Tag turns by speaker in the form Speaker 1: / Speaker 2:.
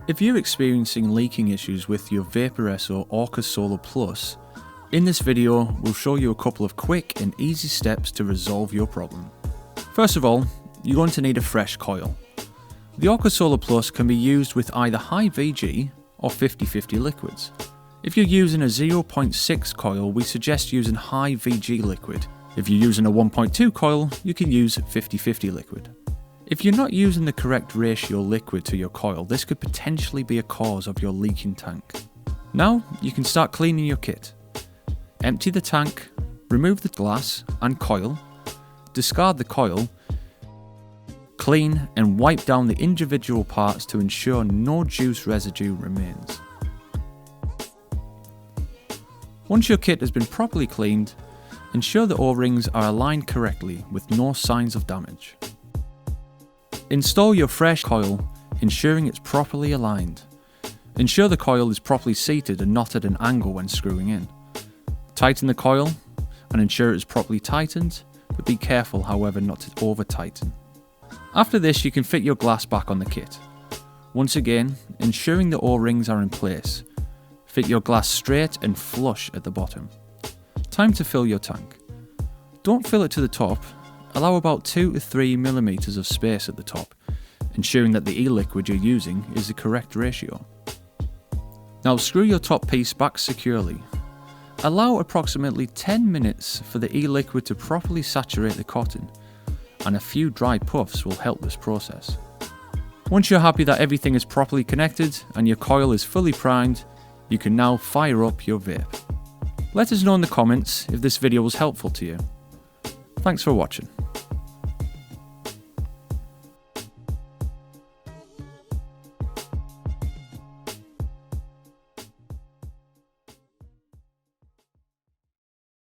Speaker 1: If you're experiencing leaking issues with your Vaporesso Orca Solo Plus, in this video we'll show you a couple of quick and easy steps to resolve your problem. First of all, you're going to need a fresh coil. The Orca Solo Plus can be used with either high VG or 50/50 liquids. If you're using a 0.6 coil, we suggest using high VG liquid. If you're using a 1.2 coil, you can use 50/50 liquid. If you're not using the correct ratio liquid to your coil, this could potentially be a cause of your leaking tank. Now you can start cleaning your kit. Empty the tank, remove the glass and coil, discard the coil, clean and wipe down the individual parts to ensure no juice residue remains. Once your kit has been properly cleaned, ensure the O-rings are aligned correctly with no signs of damage. Install your fresh coil, ensuring it's properly aligned. Ensure the coil is properly seated and not at an angle when screwing in. Tighten the coil and ensure it is properly tightened, but be careful however not to over-tighten. After this, you can fit your glass back on the kit. Once again, ensuring the O-rings are in place. Fit your glass straight and flush at the bottom. Time to fill your tank. Don't fill it to the top. Allow about 2 to 3 millimeters of space at the top, ensuring that the e-liquid you're using is the correct ratio. Now screw your top piece back securely. Allow approximately 10 minutes for the e-liquid to properly saturate the cotton, and a few dry puffs will help this process. Once you're happy that everything is properly connected and your coil is fully primed, you can now fire up your vape. Let us know in the comments if this video was helpful to you. Thanks for watching.